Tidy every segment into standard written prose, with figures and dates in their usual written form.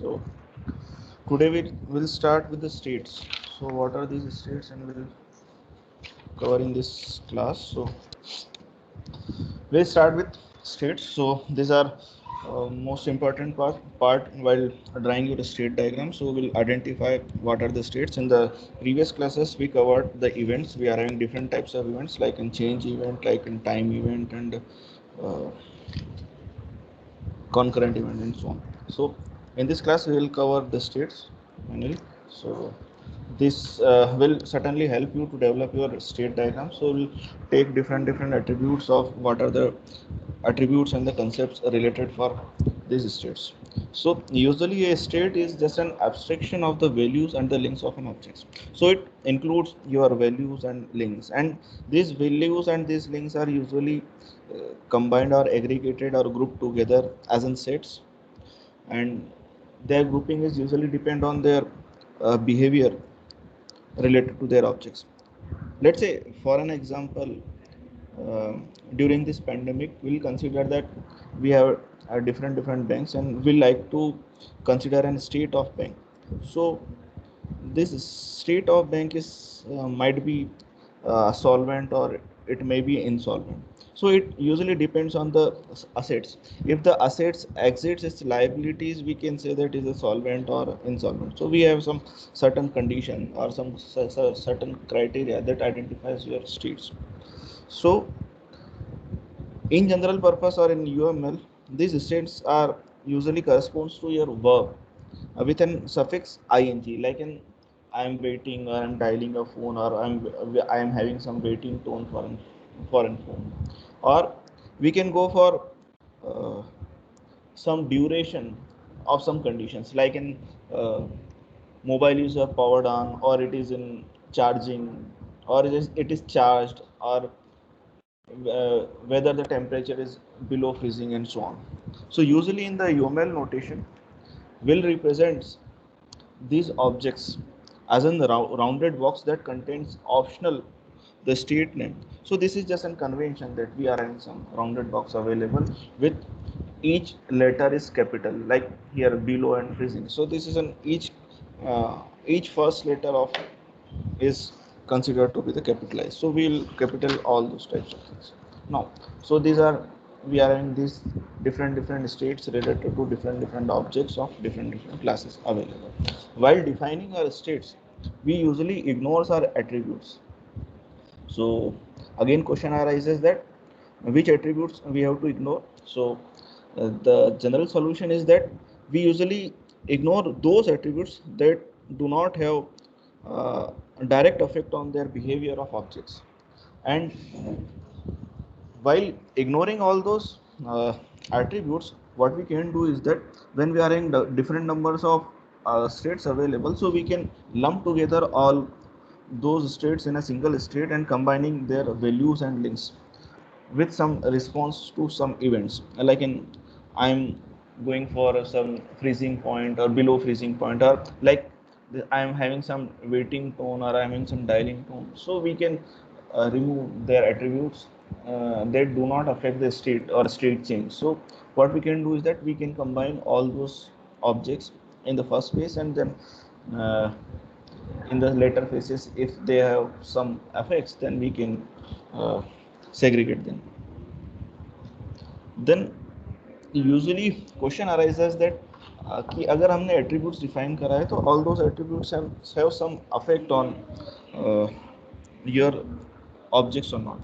So today we will start with the states. So what are these states, and we'll cover in this class. So we'll start with states. So these are most important part while drawing your state diagram. So we'll identify what are the states. In the previous classes we covered the events. We are having different types of events, like in change event, like in time event, and uh, concurrent event, and so on. So in this class we will cover the states finally. So this will certainly help you to develop your state diagram. So we'll take different attributes of what are the attributes and the concepts related for these states. So usually a state is just an abstraction of the values and the links of an object. So it includes your values and links, and these values and these links are usually combined or aggregated or grouped together as in sets, and their grouping is usually depend on their behavior related to their objects. Let's say, for an example, uh, during this pandemic, we'll consider that we have different banks, and we like to consider an state of bank. So this state of bank is might be solvent, or it may be insolvent. So it usually depends on the assets. If the assets exits its liabilities, we can say that is a solvent or insolvent. So we have some certain condition or some certain criteria that identifies your states. So in general purpose or in UML, these states are usually corresponds to your verb with an suffix ing, like in I am waiting, or I'm dialing a phone, or I am having some waiting tone for an foreign phone. Or we can go for uh, some duration of some conditions, like in mobile is powered on, or it is in charging, or it is charged, or whether the temperature is below freezing, and so on. So usually in the UML notation will represents these objects as in the rounded box that contains optional the state name. So this is just a convention that we are having some rounded box available with each letter is capital, like here below and freezing. So this is an each first letter of is considered to be the capitalized. So we'll capital all those types of things. Now, so these are we are in these different states related to different objects of different classes available. While defining our states, we usually ignores our attributes. So again, question arises that which attributes we have to ignore. So the general solution is that we usually ignore those attributes that do not have uh, direct effect on their behavior of objects. And while ignoring all those attributes, what we can do is that when we are in the different numbers of states available, so we can lump together all those states in a single state and combining their values and links with some response to some events, like in I'm going for some freezing point or below freezing point, or like I'm having some waiting tone, or I'm having some dialing tone. So we can remove their attributes that do not affect the state or state change. So what we can do is that we can combine all those objects in the first phase, and then uh, in the later phases, if they have some effects, then we can uh, segregate them. Then usually question arises that कि अगर हमने attributes define करा है तो all those attributes have some effect on uh, your objects or not.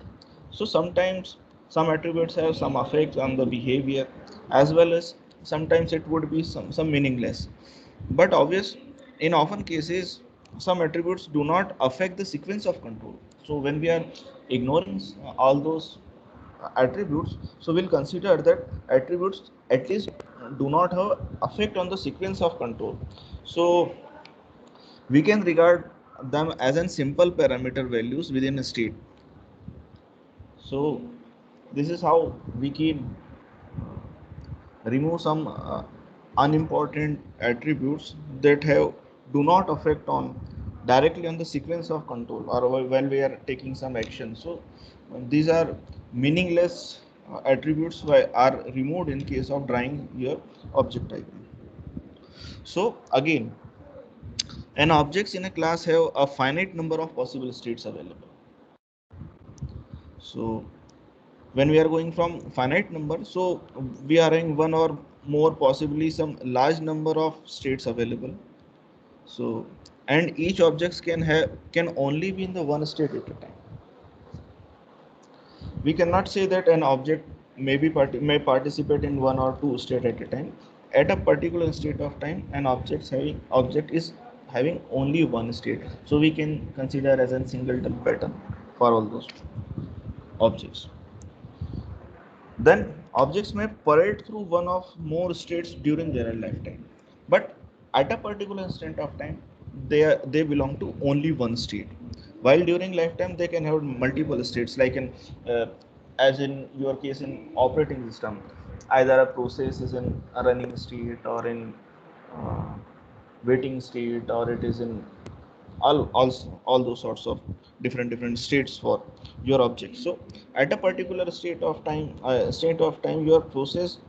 So sometimes some attributes have some effect on the behavior, as well as sometimes it would be some meaningless. But obvious, in often cases, some attributes do not affect the sequence of control. So when we are ignoring all those attributes, so we'll consider that attributes at least do not have effect on the sequence of control. So we can regard them as an simple parameter values within a state. So this is how we can remove some unimportant attributes that have do not affect on directly on the sequence of control, or when we are taking some action. So these are meaningless attributes are removed in case of drawing your object diagram. So again, an objects in a class have a finite number of possible states available. So when we are going from finite number, so we are having one or more, possibly some large number of states available. So and each objects can only be in the one state at a time. We cannot say that an object may participate in one or two state at a time. At a particular state of time, an object is having only one state, so we can consider as a singleton pattern for all those objects. Then objects may parade through one of more states during their lifetime, but at a particular instant of time, they belong to only one state. While during lifetime, they can have multiple states, like in uh, as in your case in operating system, either a process is in a running state or in uh, waiting state, or it is in all those sorts of different states for your object. So at a particular state of time, your process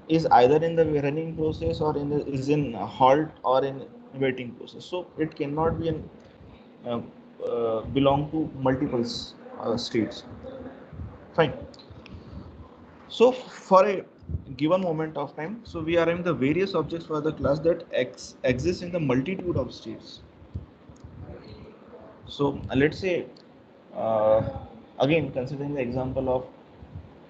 is either in the running process or is in halt or in waiting process. So it cannot be in uh, belong to multiple states. Fine. So for a given moment of time, so we are having the various objects for the class that exist in the multitude of states. So let's say, uh, again considering the example of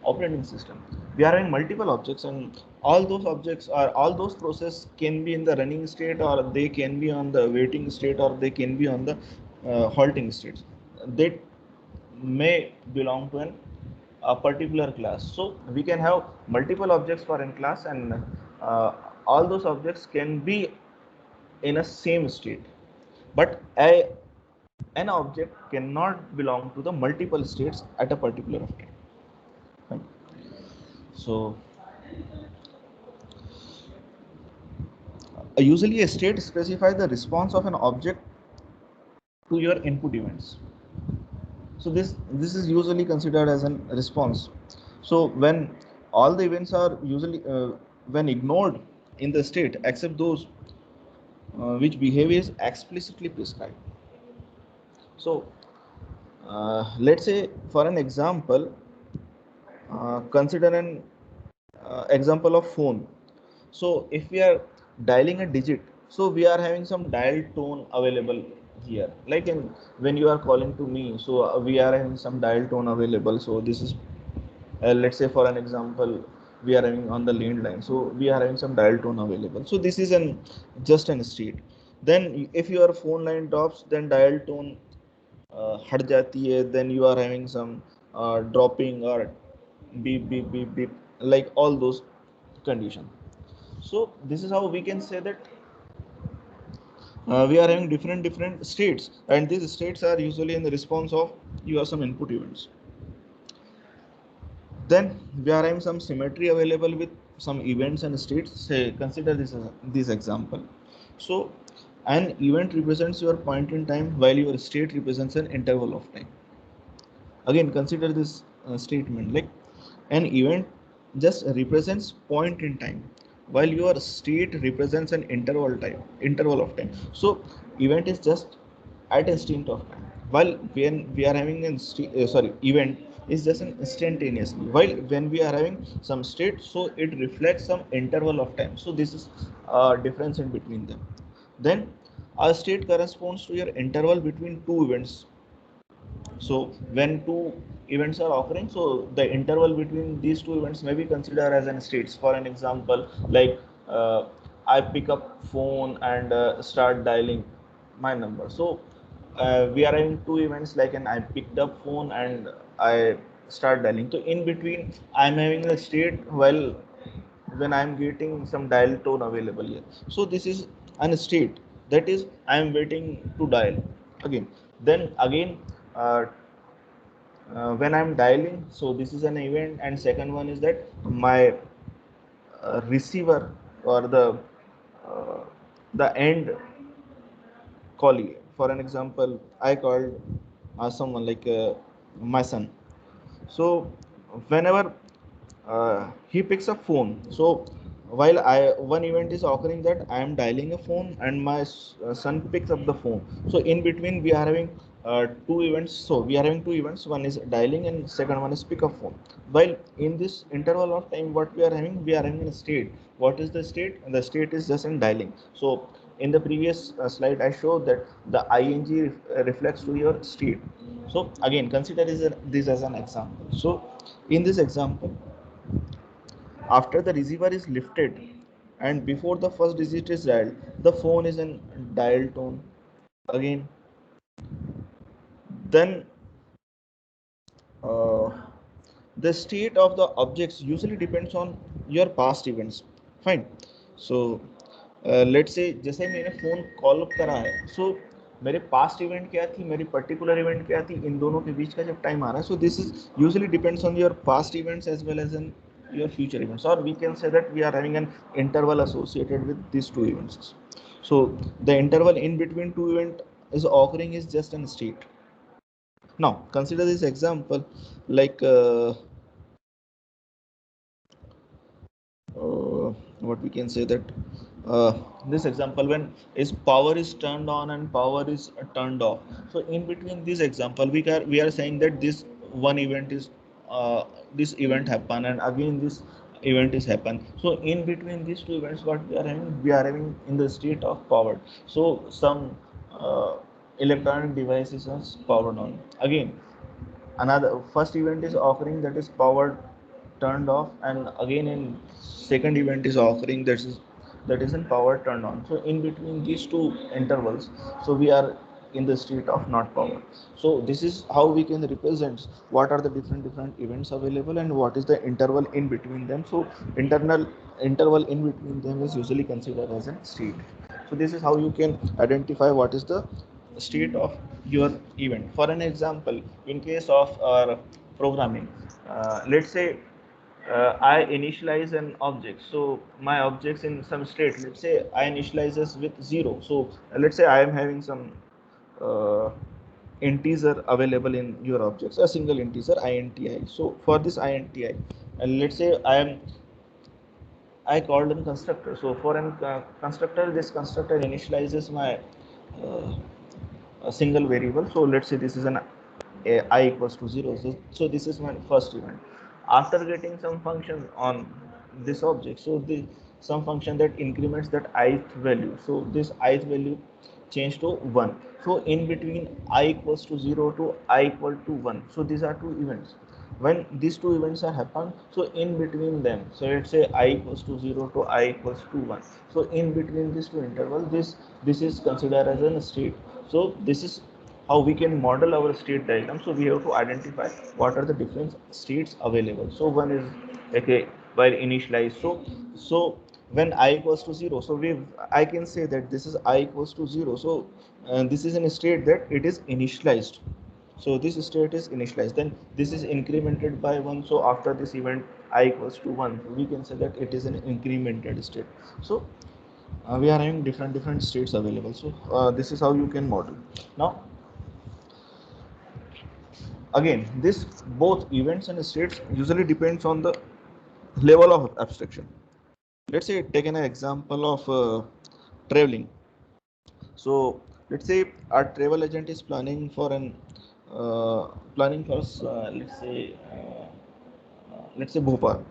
operating system, we are having multiple objects, and all those process can be in the running state, or they can be on the waiting state, or they can be on the halting states. They may belong to a particular class. So we can have multiple objects for n class, and uh, all those objects can be in a same state, but an object cannot belong to the multiple states at a particular of time. Fine. So usually a state specifies the response of an object to your input events. So this is usually considered as a response. So when all the events are usually when ignored in the state except those which behavior is explicitly prescribed. So let's say for an example, consider an example of phone. So if we are dialing a digit, so we are having some dial tone available here. Like in when you are calling to me, so we are having some dial tone available. So this is let's say for an example, we are having on the landline. So we are having some dial tone available. So this is an just an state. Then if your phone line drops, then dial tone हट जाती है, then you are having some dropping or beep beep beep beep, like all those conditions. So this is how we can say that we are having different states, and these states are usually in the response of your some input events. Then we are having some symmetry available with some events and states. Say consider this example. So an event represents your point in time, while your state represents an interval of time. Again consider this statement, like an event just represents point in time, while your state represents an interval of time. So event is just at instant of time, while when we are having an event is just an instantaneously, while when we are having some state, so it reflects some interval of time. So this is a difference in between them. Then a state corresponds to your interval between two events. So when two events are occurring, so the interval between these two events may be considered as an states. For an example, like I pick up phone and start dialing my number. So we are having two events, like an I picked up phone and I start dialing. So in between I'm having a state while when I'm getting some dial tone available here. So this is an state, that is I'm waiting to dial again. Then again uh, when I'm dialing, so this is an event, and second one is that my receiver or uh, the end callee. For an example, I called someone like my son. So whenever he picks up phone, so while one event is occurring that I am dialing a phone and my son picks up the phone. So in between we are having two events. So we are having two events. One is dialing and second one is pick up phone. While in this interval of time, what we are having a state. What is the state? The state is just in dialing. So in the previous slide, I showed that the ing reflects to your state. So again, consider this as an example. So in this example, after the receiver is lifted and before the first digit is dialed, the phone is in dial tone. Again, then uh, the state of the objects usually depends on your past events. Fine. So let's say जैसे मैंने phone call up करा है, सो मेरे past event क्या थी, मेरी particular event क्या थी, इन दोनों के बीच का जब टाइम आ रहा है, so this is usually depends on your past events as well as in your future events, or we can say that we are having an interval associated with these two events. So the interval in between two event is occurring is just an state. Now consider this example like what we can say that this example, when is power is turned on and power is turned off. So in between this example, we are saying that this one event is this event happen and again this event is happen. So in between these two events, what we are having in the state of powered. So some electronic devices are powered on. Again, another first event is occurring, that is powered turned off, and again in second event is occurring, that is in power turned on. So in between these two intervals, so we are in the state of not power. So this is how we can represent what are the different events available and what is the interval in between them. So internal interval in between them is usually considered as a state. So this is how you can identify what is the state of your event. For an example, in case of programming, let's say I initialize an object. So my objects in some state, let's say I initializes with 0. So let's say I am having some uh, integer available in your objects, a single integer inti. So for this inti, and let's say I called in constructor. So for an constructor, this constructor initializes my a single variable. So let's say this is an I equals to 0. So this is my first event. After getting some function on this object, so some function that increments that ith value. So this ith value change to 1. So in between I equals to 0 to I equal to 1. So these are two events. When these two events are happen, so in between them, so let's say I equals to 0 to I equals to 1. So in between these two intervals, this is considered as a state. So this is how we can model our state diagram. So we have to identify what are the different states available. So one is okay while initialized. So when I equals to 0, so I can say that this is I equals to 0. So this is in a state that it is initialized. So this state is initialized, then this is incremented by 1. So after this event I equals to 1, we can say that it is an incremented state. So we are having different states available. So this is how you can model. Now again, this both events and states usually depends on the level of abstraction. Let's say take an example of traveling. So let's say our travel agent is planning for let's say Bhopal.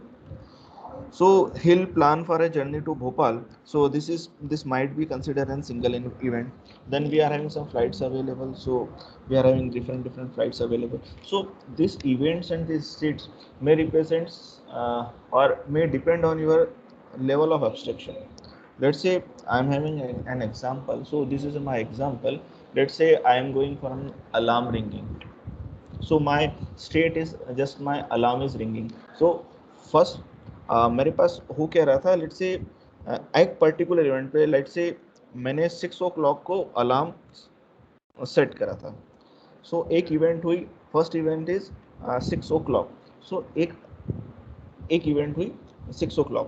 So he'll plan for a journey to Bhopal. So this might be considered a single event. Then we are having some flights available. So we are having different flights available. So these events and these states may represent or may depend on your level of abstraction. Let's say I'm having an example. So this is my example. Let's say I am going for an alarm ringing. So my state is just my alarm is ringing. So first मेरे पास हो क्या रहा था, let's say एक particular event पे let's say मैंने 6 o'clock को alarm set करा था. सो एक इवेंट हुई, फर्स्ट इवेंट इज 6 o'clock. सो एक इवेंट हुई 6 o'clock.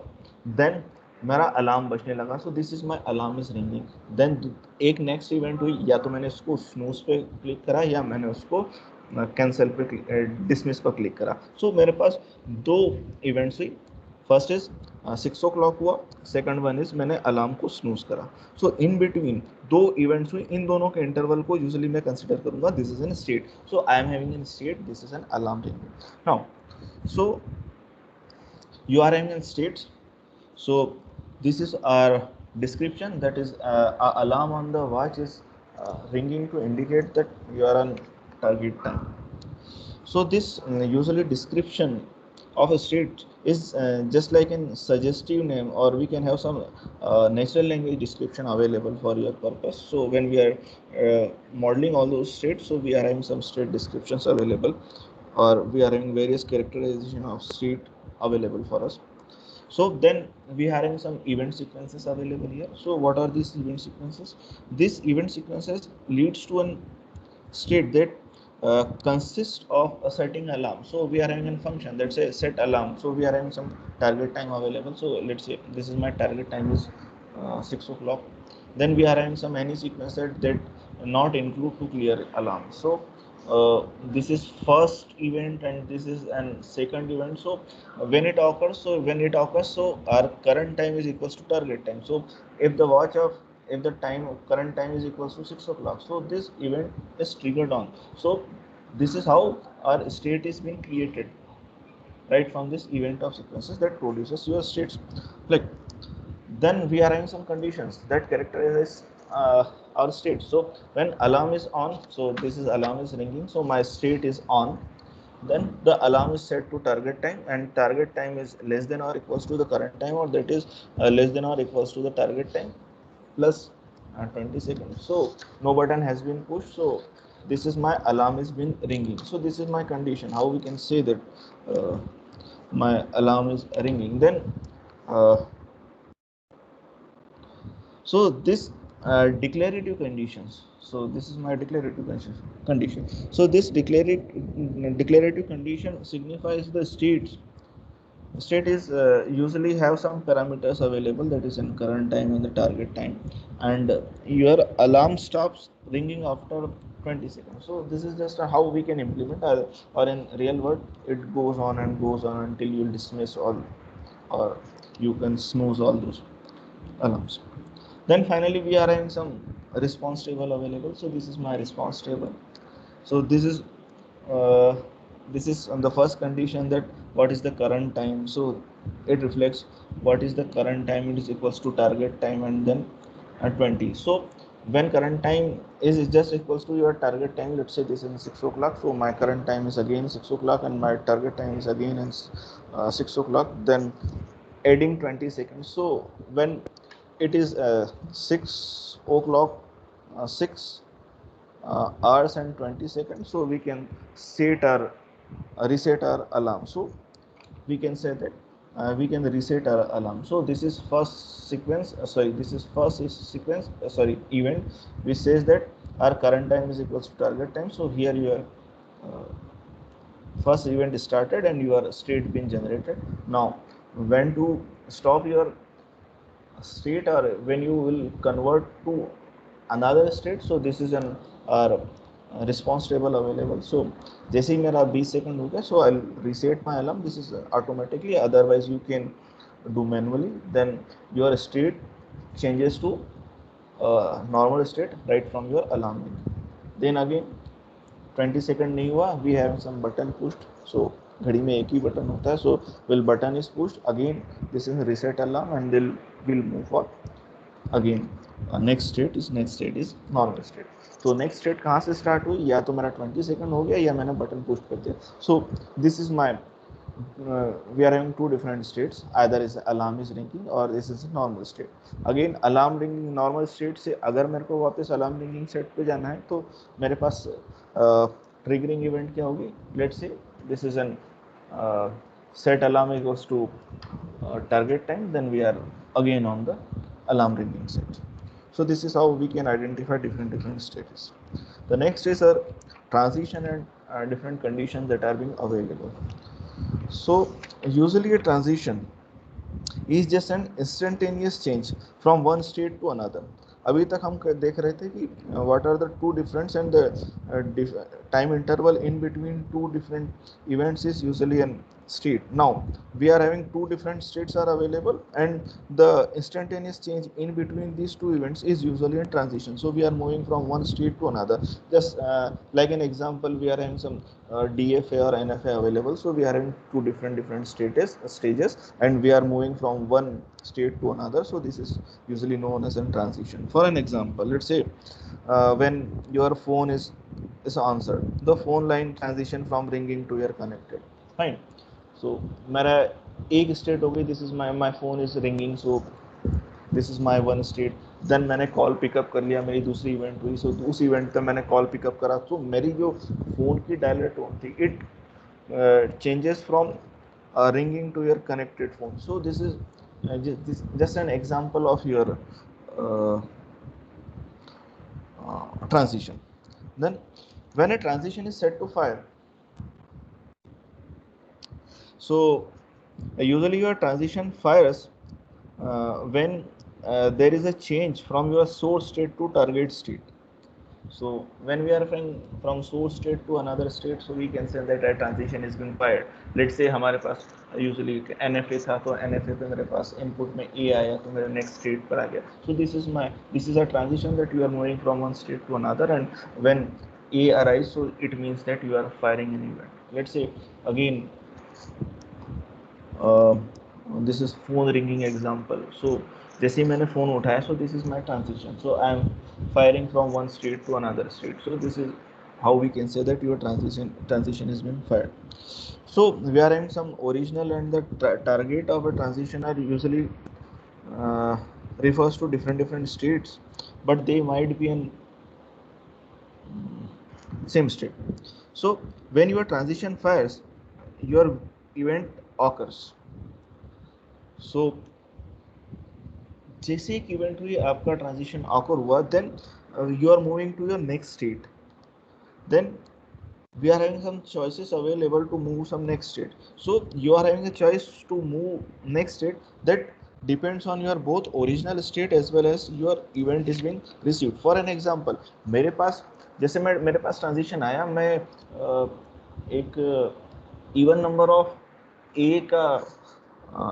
देन मेरा अलार्म बजने लगा. So this is my alarm is ringing. Then एक नेक्स्ट इवेंट हुई, या तो मैंने उसको स्नूज पे क्लिक करा या मैंने उसको कैंसिल पे डिसमिस पर क्लिक करा. सो मेरे पास दो इवेंट्स हुई. फर्स्ट इज 6 o'clock हुआ, सेकंड वन इज मैंने अलार्म को स्नूज करा. सो इन बिटवीन दो इवेंट्स हुई, इन दोनों के इंटरवल को यूजुअली मैं कंसिडर करूंगा this is an state. So I am having an state, this is an alarm ringing. Now so you are having in states. So this is our description, that is our alarm on the watch is ringing to indicate that you are on target time. So this usually description of a state is just like in suggestive name, or we can have some natural language description available for your purpose. So when we are modeling all those states, so we are having some state descriptions available, or we are having various characterization of state available for us. So then we are having some event sequences available here. So what are these event sequences? These event sequences leads to an state that consists of a setting alarm. So we are having a function that says set alarm. So we are having some target time available. So let's say this is my target time is 6 o'clock. Then we are having some any sequence that not include to clear alarm. So this is first event and this is an second event. So when it occurs, so our current time is equals to target time. So if the watch of if the time current time is equals to 6 o'clock, so this event is triggered on. So this is how our state is being created, right, from this event of sequences that produces your states. Like then we are having some conditions that characterize our state. So when alarm is on, so this is alarm is ringing, so my state is on. Then the alarm is set to target time, and target time is less than or equals to the current time, or that is less than or equals to the target time plus 20 seconds. So no button has been pushed, so this is my alarm is been ringing. So this is my condition, how we can say that uh, my alarm is ringing. Then uh, so this declarative conditions, so this is my declarative condition. So this declarative condition signifies the state is usually have some parameters available, that is in current time and the target time, and your alarm stops ringing after 20 seconds. So this is just how we can implement, or in real world it goes on and goes on until you dismiss all, or you can snooze all those alarms. Then finally we are having some response table available. So this is my response table. So uh, this is on the first condition, that what is the current time. So it reflects what is the current time, it is equals to target time, and then at 20. So when current time is just equals to your target time, let's say this is 6 o'clock, so my current time is again 6 o'clock and my target time is again 6 o'clock, then adding 20 seconds. So when it is 6 o'clock, 6 hours and 20 seconds, so we can set our reset our alarm. So we can say that we can reset our alarm. So this is first sequence, this is first sequence, event, which says that our current time is equals to target time. So here your first event started and your state been generated. Now when to stop your state, or when you will convert to another state, so this is an response table available. So जैसे ही मेरा 20 second हो गया, so I'll reset my alarm. This is automatically, otherwise you can do manually. Then your state changes to normal state right from your alarm. Then again 20 second नहीं हुआ, we have some button pushed. So घड़ी में एक ही button होता है, so will button is pushed again, this is reset alarm and they'll will move for again next state is normal state. तो next state कहाँ से स्टार्ट हुई, या तो मेरा 20 सेकंड हो गया या मैंने बटन पुश कर दिया. सो this is my we are having two different states, either is alarm is ringing or this is normal state. Again alarm ringing normal state से अगर मेरे को वापस alarm ringing set पे जाना है, तो मेरे पास triggering event क्या होगी. Let's say this is an set alarm equals to target time, then we are again on the alarm ringing set. So this is how we can identify different states. The next is a transition and different conditions that are being available. So usually a transition is just an instantaneous change from one state to another. अभी तक हम देख रहे थे कि what are the two difference, and the time interval in between two different events is usually an state. Now we are having two different states are available, and the instantaneous change in between these two events is usually in transition. So we are moving from one state to another. Just like an example, we are having some DFA or NFA available. So we are in two different stages, and we are moving from one state to another. So this is usually known as a transition. For an example, let's say when your phone is answered, the phone line transition from ringing to your connected. Fine. So मेरा एक state हो गई, this is my phone is ringing, so this is my one state. Then मैंने call pickup कर लिया, मेरी दूसरी event हुई, सो उस इवेंट पे मैंने कॉल पिकअप करा, तो मेरी जो फोन की डायलर टोन थी, it changes from ringing to your connected phone. So this is just an example of your uh, transition. Then when a transition is set to fire, so usually your transition fires when there is a change from your source state to target state. So when we are from source state to another state, so we can say that a transition is being fired. Let's say हमारे पास usually NFA था, तो NFA पे मेरे पास input में A आया, तो मेरे next state पर आ गया. So this is a transition that you are moving from one state to another, and when A arrives, so it means that you are firing an event. Let's say again, this is phone ringing example. So जैसे ही मैंने phone उठाया, so this is my transition. So I am firing from one state to another state. So this is how we can say that your transition has been fired. So we are having some original and the target of a transition are usually uh, refers to different states, but they might be in same state. So when your transition fires, your event occurs. So जैसे एक event हुई, आपका transition occur हुआ, then you are moving to your next state. Then we are having some choices available to move some next state. So you are having a choice to move next state, that depends on your both original state as well as your event is being received. For an example, मेरे पास जैसे मेरे पास transition आया, मैं एक even number of ए का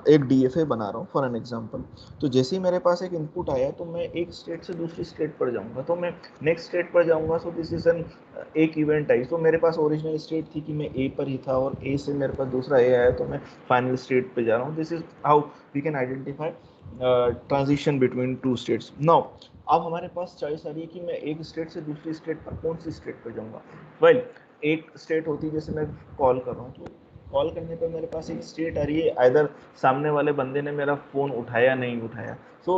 एक DFA बना रहा हूँ फॉर एन एग्जांपल. तो जैसे ही मेरे पास एक इनपुट आया, तो मैं एक स्टेट से दूसरी स्टेट पर जाऊंगा, तो मैं नेक्स्ट स्टेट पर जाऊंगा. सो दिस इज एन एक इवेंट आई, तो मेरे पास ओरिजिनल स्टेट थी कि मैं ए पर ही था, और ए से मेरे पास दूसरा ए आया, तो मैं फाइनल स्टेट पे जा रहा हूँ. This is how we can identify transition between two states. Now अब हमारे पास चॉइस आ रही है कि मैं एक स्टेट से दूसरी स्टेट पर कौन सी स्टेट पर जाऊंगा. वेल, एक स्टेट होती है जैसे मैं कॉल कर रहा हूँ, तो कॉल करने पर मेरे पास एक स्टेट आ रही है, आइदर सामने वाले बंदे ने मेरा फोन उठाया नहीं उठाया. So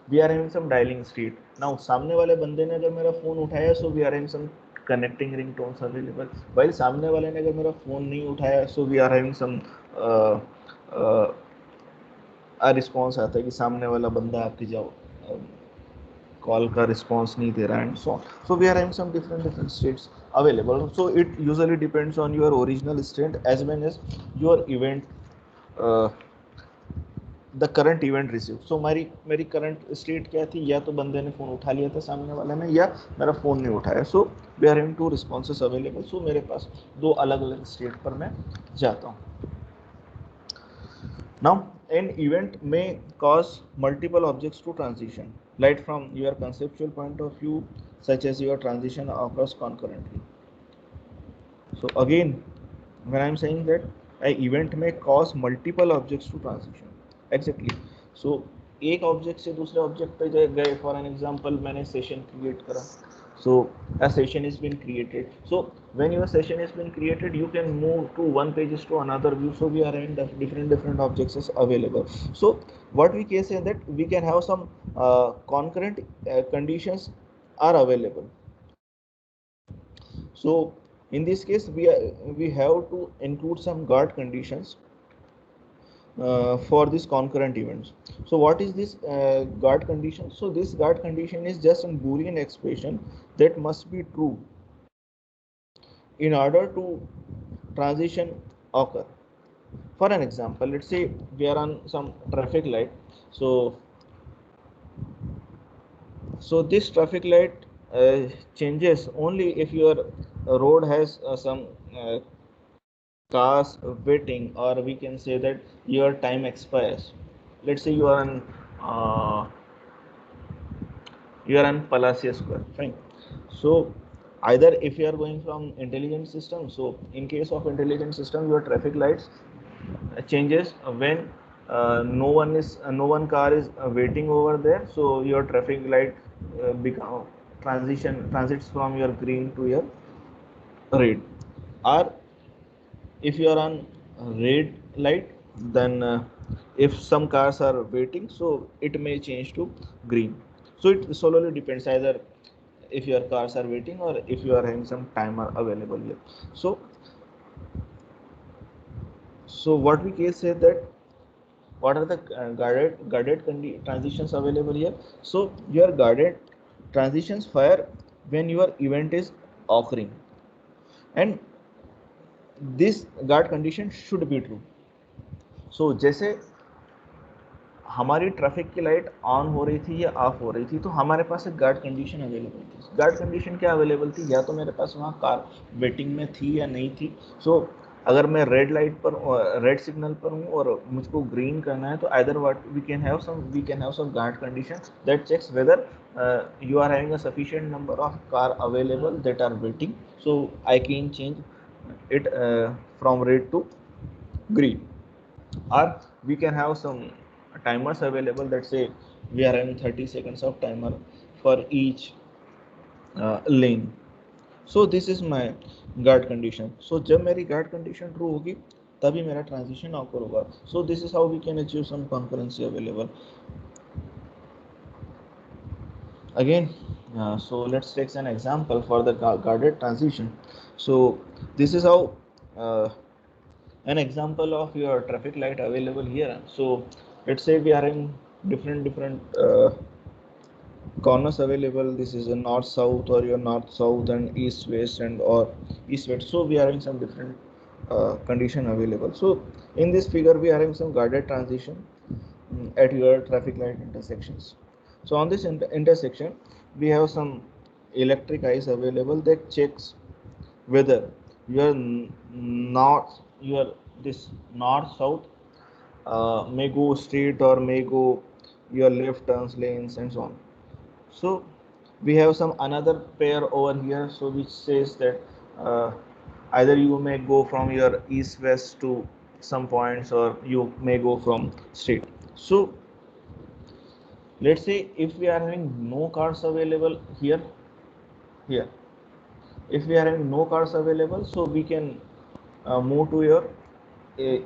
we are having some dialing state. Now सामने वाले बंदे ने अगर मेरा फोन उठाया, so we are having some connecting ringtones available. While सामने वाले ने अगर मेरा फोन नहीं उठाया, so we are having some response आता है कि सामने वाला बंदा आपकी जाओ कॉल का रिस्पॉन्स नहीं दे रहा, and so on. So we are having some different states available. So it usually depends on your original state as well as your event, uh, the current event received. So मेरी current state क्या थी, या तो बंदे ने phone उठा लिया था सामने वाले ने, या मेरा फोन नहीं उठाया. So we are having two responses available. So मेरे पास दो अलग अलग स्टेट पर मैं जाता हूँ. Now an event may cause multiple objects to transition, like from your conceptual point of view, such as your transition occurs concurrently. So again, when I'm saying that an event may cause multiple objects to transition, exactly. So एक object से दूसरे object पे गए. For an example, मैंने session create करा, so a session is been created. So when your session has been created, you can move to one pages to another view. So we are in different objects is available. So what we can say that we can have some concurrent conditions are available. So in this case, we have to include some guard conditions for this concurrent events. So what is this guard condition? So this guard condition is just a Boolean expression that must be true in order to transition occur. For an example, let's say we are on some traffic light. So this traffic light changes only if your road has some cars waiting, or we can say that your time expires. Let's say uh, you are on Palacio Square, fine. So either if you are going from intelligent system, so in case of intelligent system, your traffic lights changes when no one car is waiting over there, so your traffic light become transits from your green to your red. Or if you are on red light, then if some cars are waiting, so it may change to green. So it solely depends either if your cars are waiting or if you are having some timer available here. So what we can say that what are the transitions available here. So your guarded transitions fire when your event is occurring, and this guard condition should be true. So जैसे हमारी traffic की light on हो रही थी या of हो रही थी, तो हमारे पास एक गार्ड कंडीशन अवेलेबल थी. गार्ड कंडीशन क्या अवेलेबल थी, या तो मेरे पास वहाँ कार वेटिंग में थी या नहीं थी. सो अगर मैं रेड लाइट पर रेड सिग्नल पर हूँ और मुझको ग्रीन करना है, तो either what we can have some guard condition that checks whether you are having a sufficient number of car available that are waiting, so I can change it from red to green. Or we can have some timers available that say we are having 30 seconds of timer for each lane. So this is my guard condition. So जब मेरी guard condition true होगी, तभी मेरा transition occur होगा. So this is how we can achieve some concurrency available. Again, so let's take an example for the guarded transition. So this is how an example of your traffic light available here. So let's say we are in different corners available. This is a north south, or your north south and east west, and or east west. So we are in some different condition available. So in this figure we are having some guarded transition at your traffic light intersections. So on this intersection we have some electric eyes available that checks whether your north your this north south may go straight or may go your left turns lanes and so on. So we have some another pair over here, so which says that uh, either you may go from your east west to some points, or you may go from straight. So let's say if we are having no cars available here, if we are having no cars available, so we can move to your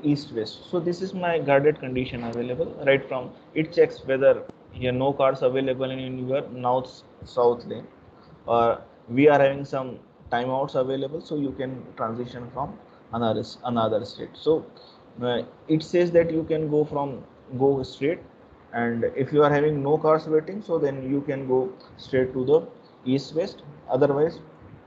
east west. So this is my guarded condition available. Right from it checks whether here no cars available in your north south lane, or we are having some timeouts available, so you can transition from another state. So it says that you can go straight, and if you are having no cars waiting, so then you can go straight to the east west. Otherwise,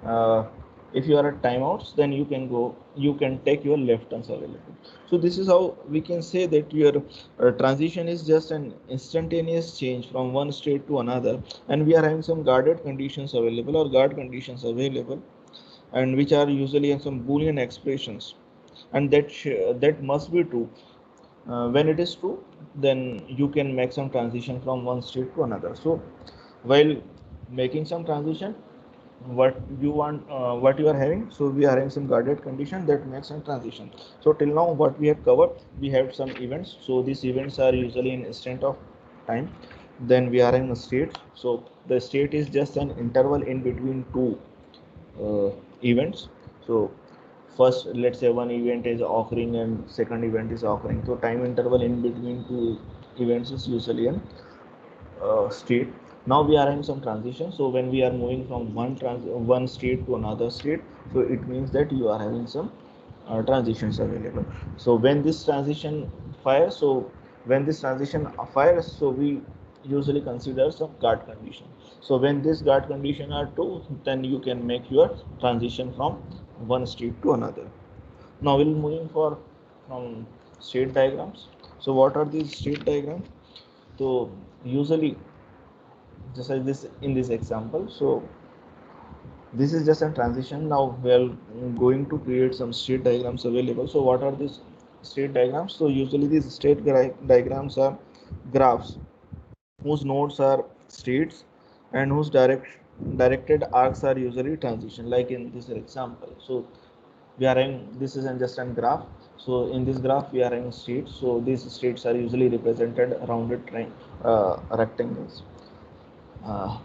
uh, if you are at timeouts, then you can take your left turns available. So this is how we can say that your transition is just an instantaneous change from one state to another, and we are having some guarded conditions available or guard conditions available, and which are usually in some boolean expressions, and that must be true. When it is true, then you can make some transition from one state to another. So while making some transition, what you are having, so we are having some guarded condition that makes some transition. So till now what we have covered, we have some events. So these events are usually in instant of time. Then we are in a state. So the state is just an interval in between two events. So first, let's say one event is occurring and second event is occurring, so time interval in between two events is usually an state. Now we are in some transition. So when we are moving from one state to another state, so it means that you are having some transitions available. So when this transition fires, so we usually consider some guard condition. So when this guard condition are true, then you can make your transition from one state to another. Now we'll moving for from state diagrams. So what are these state diagrams? So usually just like this in this example, so This is just a transition. Now we are going to create some state diagrams available. So what are these state diagrams? So usually these state diagrams are graphs whose nodes are states and whose directed arcs are usually transition, like in this example. So we are having, this is just a graph. So in this graph we are having states. So these states are usually represented rounded rectangles, uh,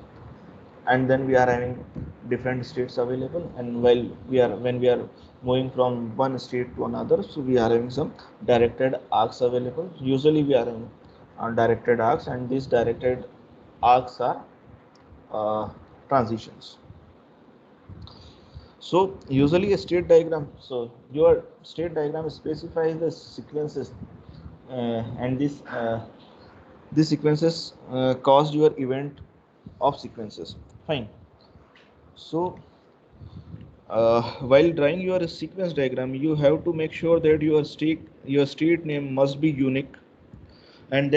and then we are having different states available. And while we are, when we are moving from one state to another, so we are having some directed arcs available. Usually we are having directed arcs, and these directed arcs are transitions. So usually a state diagram, so your state diagram specifies the sequences, and these sequences caused your event of sequences. Fine. So while drawing your sequence diagram, you have to make sure that your street name must be unique, and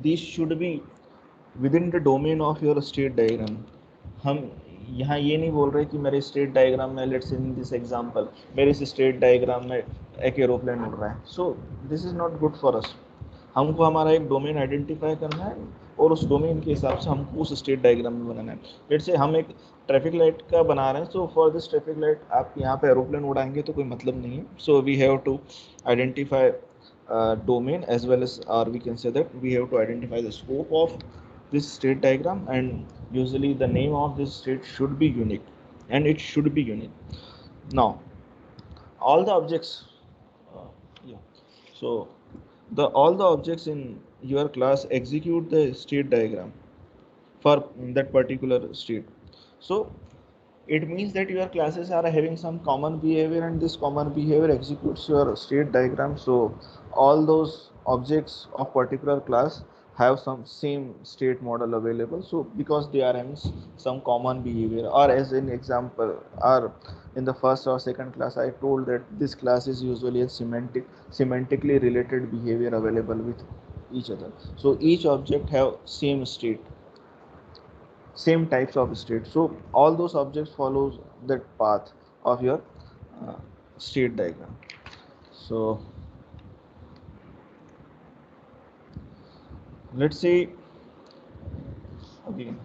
this should be within the domain of your state diagram. हम यहाँ ये नहीं बोल रहे कि मेरे state diagram में, let's in this example, मेरे इस स्टेट डायग्राम में एक एरोप्लेन उड़ रहा है, so this is not good for us. हमको हमारा एक डोमेन आइडेंटिफाई करना है और उस डोमेन के हिसाब से हमको उस स्टेट डायग्राम में बनाना है. लेट्स से हम एक ट्रैफिक लाइट का बना रहे हैं, so for this traffic light आप यहाँ पे एरोप्लेन उड़ाएंगे तो कोई मतलब नहीं है. So we have to identify domain as well as, or we can say that we have to identify the scope of this state diagram, and usually the name of this state should be unique, and it should be unique. Now all the objects, yeah, so the all the objects in your class execute the state diagram for that particular state. So it means that your classes are having some common behavior, and this common behavior executes your state diagram. So all those objects of particular class have some same state model available, so because they are having some common behavior. Or as an example, or in the first or second class I told that this class is usually a semantically related behavior available with each other. So each object have same state, same types of state. So all those objects follows that path of your uh, state diagram. So let's say again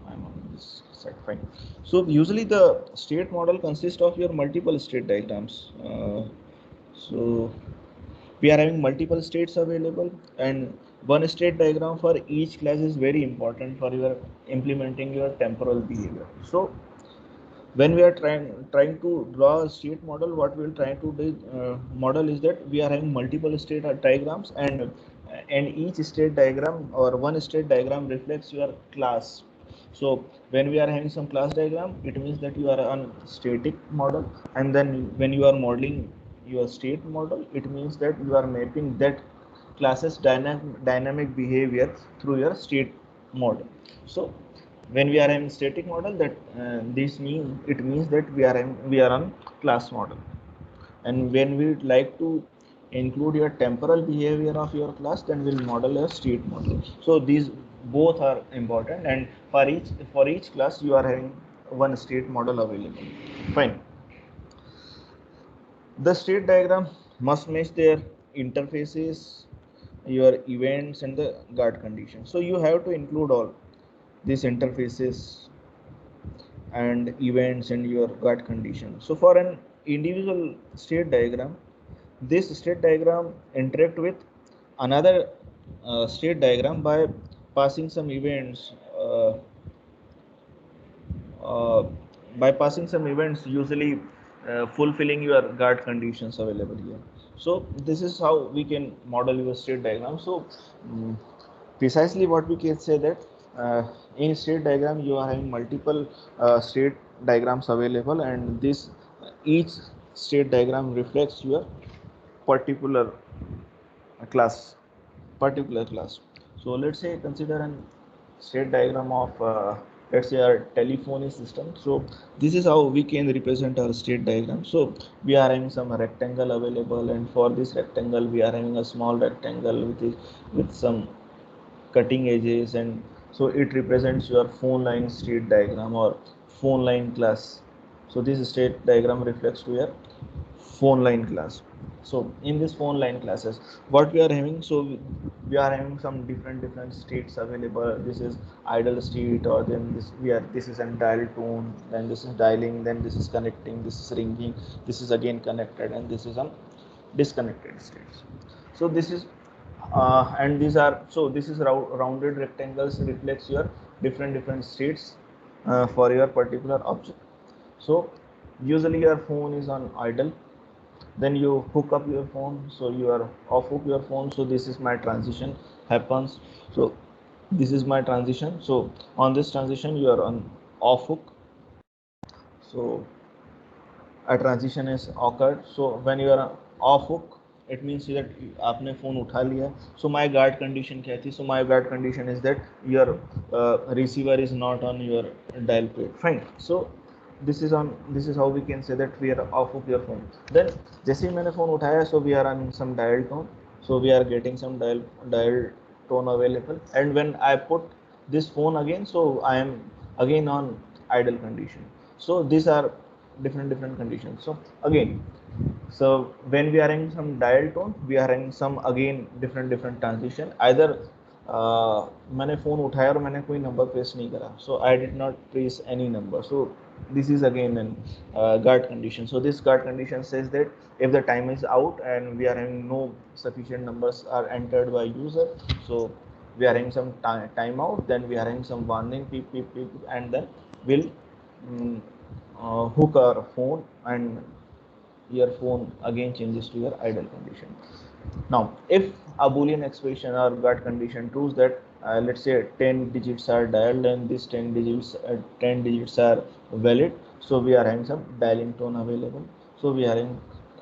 I'm on this side. Fine. So usually the state model consists of your multiple state diagrams. So we are having multiple states available, and one state diagram for each class is very important for your implementing your temporal behavior. So when we are trying to draw a state model, what we'll try to do model is that we are having multiple state diagrams, and each state diagram or one state diagram reflects your class. So when we are having some class diagram, it means that you are on static model, and then when you are modeling your state model, it means that you are mapping that class's dynamic behavior through your state model. So when we are in static model, that this means, it means that we are on class model. And when we like to include your temporal behavior of your class, then we'll model a state model. So these both are important, and for each class you are having one state model available. Fine. The state diagram must match their interfaces, your events, and the guard conditions. So you have to include all these interfaces and events and your guard condition. So for an individual state diagram, this state diagram interact with another state diagram by passing some events, uh, usually fulfilling your guard conditions available here. So this is how we can model your state diagram. So precisely what we can say that in state diagram you are having multiple state diagrams available, and this each state diagram reflects your particular class, So let's say consider an state diagram of let's say our telephony system. So this is how we can represent our state diagram. So we are having some rectangle available, and for this rectangle we are having a small rectangle with some cutting edges, and so it represents your phone line state diagram or phone line class. So this state diagram reflects to your phone line class. So in this phone line classes, what we are having, so we are having some different states available. This is idle state, or then this is a dial tone, then this is dialing, then this is connecting, this is ringing, this is again connected, and this is a disconnected states. So this is and these are, so this is rounded rectangles reflects your different states for your particular object. So usually your phone is on idle, then you hook up your phone, so you are off hook your phone. So this is my transition happens. So this is my transition. So on this transition you are on off hook. So a transition is occurred. So when you are off hook, it means that आपने phone उठा लिया. So my guard condition क्या थी? So my guard condition is that your receiver is not on your dial pad. Fine. So this is how we can say that we are off of your phone. Then जैसे ही मैंने phone उठाया, so we are on some dial tone. So we are getting some dial tone available. And when I put this phone again, so I am again on idle condition. So these are different conditions. So again, so when we are in some dial tone, we are in some again different transition. Either मैंने phone उठाया और मैंने कोई number press नहीं करा, so I did not press any number. So this is again an guard condition. So this guard condition says that if the time is out and we are having no sufficient numbers are entered by user, so we are having some time out, then we are having some warning beep beep beep, and then we'll hook our phone, and your phone again changes to your idle condition. Now, if a Boolean expression or guard condition proves that let's say 10 digits are dialed and these 10 digits are valid, so we are having some dialing tone available. So we are having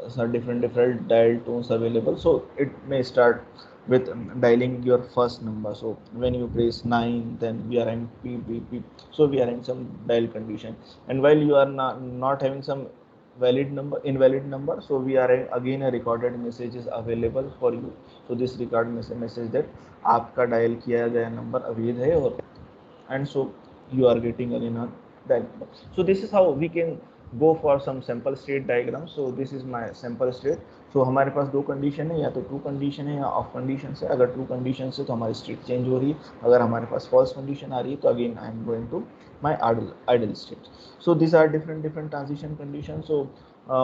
some different dial tones available. So it may start with dialing your first number. So when you press 9, then we are having beep beep beep. So we are having some dial condition. And while you are not having some invalid number, so we are again a recorded message is available for you. So this record message that आपका dial किया गया number अवैध है, और and so you are getting again a dial number. So this is how we can go for some sample state diagram. So this is my sample state. So हमारे पास दो condition है, या तो ट्रू कंडीशन है या of condition है. अगर true condition से तो हमारी स्टेट चेंज हो रही है, अगर हमारे पास फॉल्स कंडीशन आ रही है तो again I am going to my idle state. So these are different transition conditions. So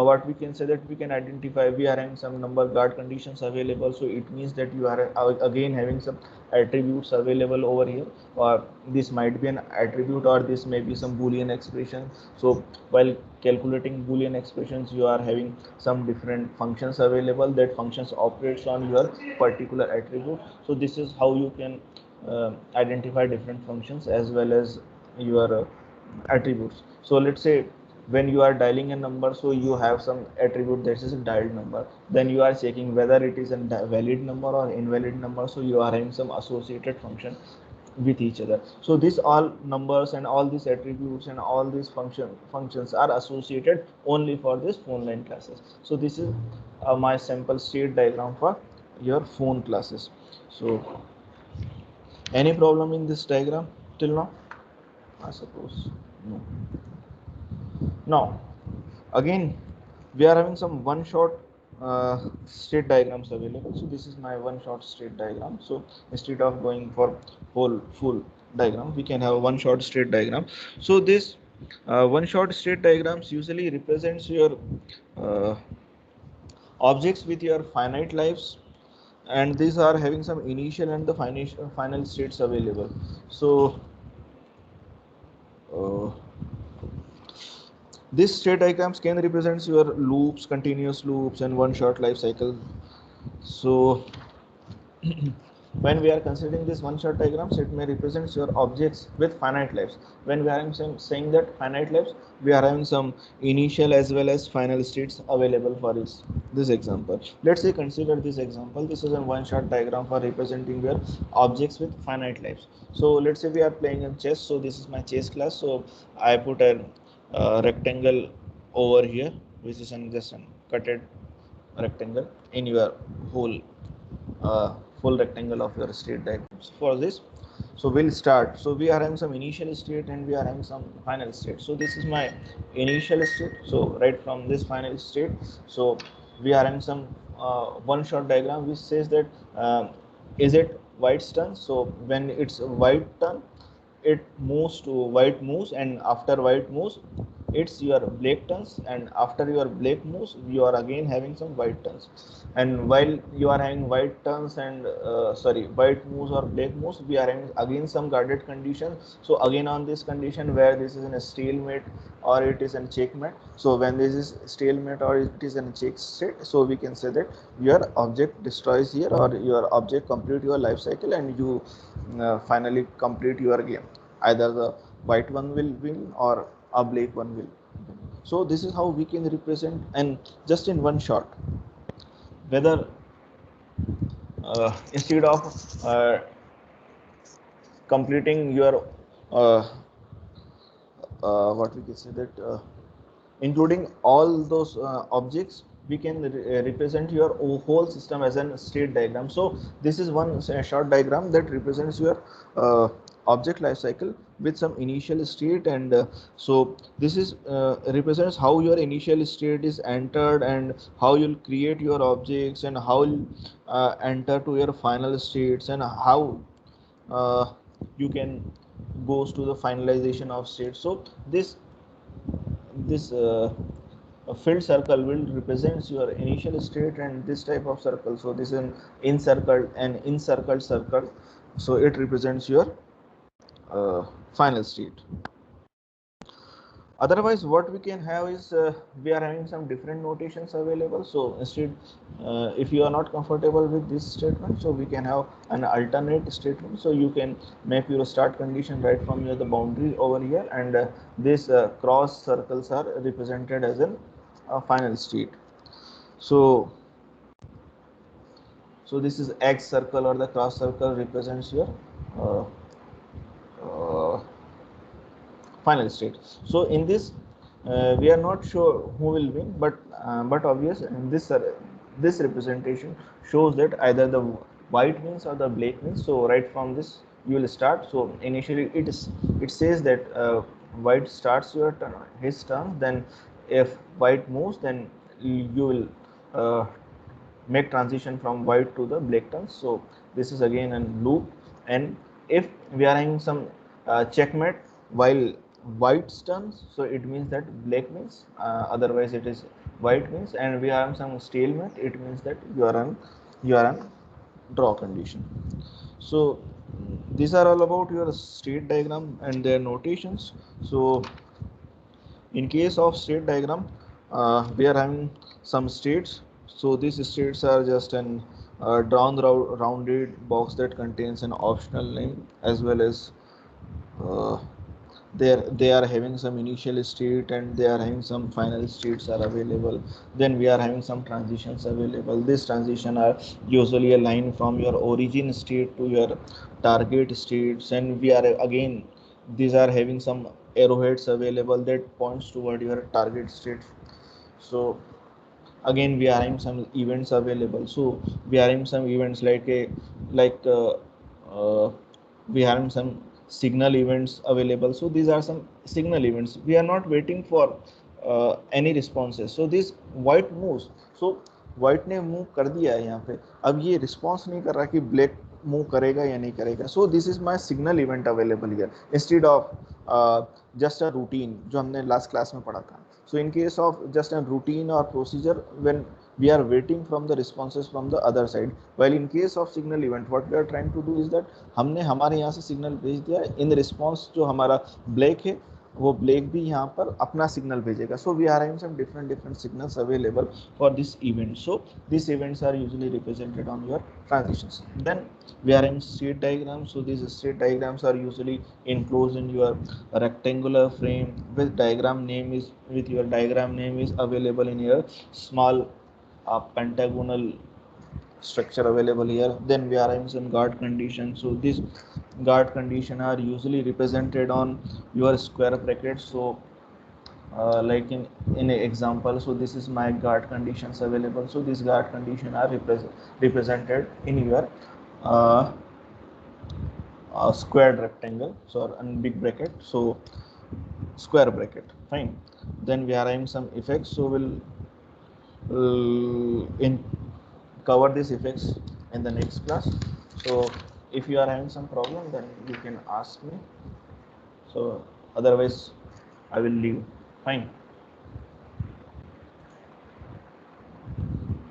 what we can say that we can identify, we are having some number guard conditions available. So it means that you are again having some attributes available over here, or this might be an attribute, or this may be some Boolean expression. So while calculating Boolean expressions, you are having some different functions available, that functions operates on your particular attribute. So this is how you can identify different functions as well as your attributes. So let's say when you are dialing a number, so you have some attribute that is a dialed number, then you are checking whether it is a valid number or invalid number. So you are having some associated function with each other. So these all numbers and all these attributes and all these functions are associated only for this phone line classes. So this is my sample state diagram for your phone classes. So any problem in this diagram till now? I suppose no. Now again we are having some one shot state diagrams available. So this is my one shot state diagram. So instead of going for full diagram, we can have one shot state diagram. So this one shot state diagrams usually represents your uh, objects with your finite lives, and these are having some initial and the final states available. So uh, this state diagrams can represent your loops, continuous loops, and one shot life cycle. So when we are considering this one shot diagrams, it may represent your objects with finite lives. When we are saying that finite lives, we are having some initial as well as final states available for this example. Let's say consider this example. This is a one shot diagram for representing your objects with finite lives. So let's say we are playing in chess. So this is my chess class. So I put a rectangle over here, which is just a cutted rectangle in your whole full rectangle of your state diagrams for this. So we'll start. So we are having some initial state and we are having some final state. So this is my initial state. So right from this final state, so we are having some one shot diagram which says that is it white turn. So when it's white turn, it moves to white moves, and after white moves it's your black turns, and after your black moves you are again having some white turns. And while you are having white turns and white moves or black moves, we are having again some guarded conditions. So again on this condition where this is in a stalemate or it is in checkmate, so when this is stalemate or it is in a check state, so we can say that your object destroys here or your object complete your life cycle and you finally complete your game. Either the white one will win or a black one will win. So this is how we can represent, and just in one shot, whether instead of completing your uh, what we can say that including all those objects, we can represent your whole system as a state diagram. So this is one short diagram that represents your object life cycle with some initial state, and so this is represents how your initial state is entered and how you'll create your objects and how you'll enter to your final states and how uh, you can goes to the finalization of state. So this a filled circle will represents your initial state and this type of circle. So this is an encircled circle, so it represents your final state. Otherwise what we can have is we are having some different notations available. So instead if you are not comfortable with this statement, so we can have an alternate statement. So you can make your start condition right from here the boundary over here, and these cross circles are represented as an final state. So this is X circle or the cross circle represents your uh, uh, final state. So in this we are not sure who will win, but obvious in this representation shows that either the white wins or the black wins. So right from this you will start. So initially it says that white starts your turn, his turn, then if white moves then you will make transition from white to the black turns. So this is again a loop, and if we are having some checkmate while white turns, so it means that black wins, otherwise it is white wins, and we have some stalemate, it means that you are on draw condition. So these are all about your state diagram and their notations. So in case of state diagram, we are having some states. So these states are just an rounded box that contains an optional name, as well as uh, they are having some initial state and they are having some final states are available. Then we are having some transitions available. This transition are usually a line from your origin state to your target states, and we are again these are having some arrowheads available that points toward your target state. So again we are having some events available. So we are having some events like a like we are having some signal events available. So these are some signal events, we are not waiting for any responses. So this white moves, so white ने move कर दिया है यहाँ पे, अब ये response नहीं कर रहा कि ब्लैक मूव करेगा या नहीं करेगा. सो this is my signal event available here instead of just a routine जो हमने last class में पढ़ा था. So in case of just a routine or procedure, when we are waiting from the responses from the other side, while in case of signal event what we are trying to do is that हमने हमारे यहाँ से signal भेज दिया, in response जो हमारा black है वो ब्लैक भी यहाँ पर अपना सिग्नल भेजेगा. So we are having some different signals available for this event. So these events are usually represented on your transitions. Then we are in state diagrams. So these state diagrams are usually enclosed in your rectangular frame with your diagram name is available in your small pentagonal structure available here. Then we are having some guard conditions. So these guard condition are usually represented on your square brackets. So like in an example, so this is my guard conditions available. So these guard condition are represented in your squared rectangle, so and big bracket, so square bracket, fine. Then we are having some effects, so we'll in cover these effects in the next class. So if you are having some problem, then you can ask me, so otherwise I will leave, fine.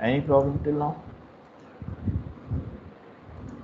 Any problem till now?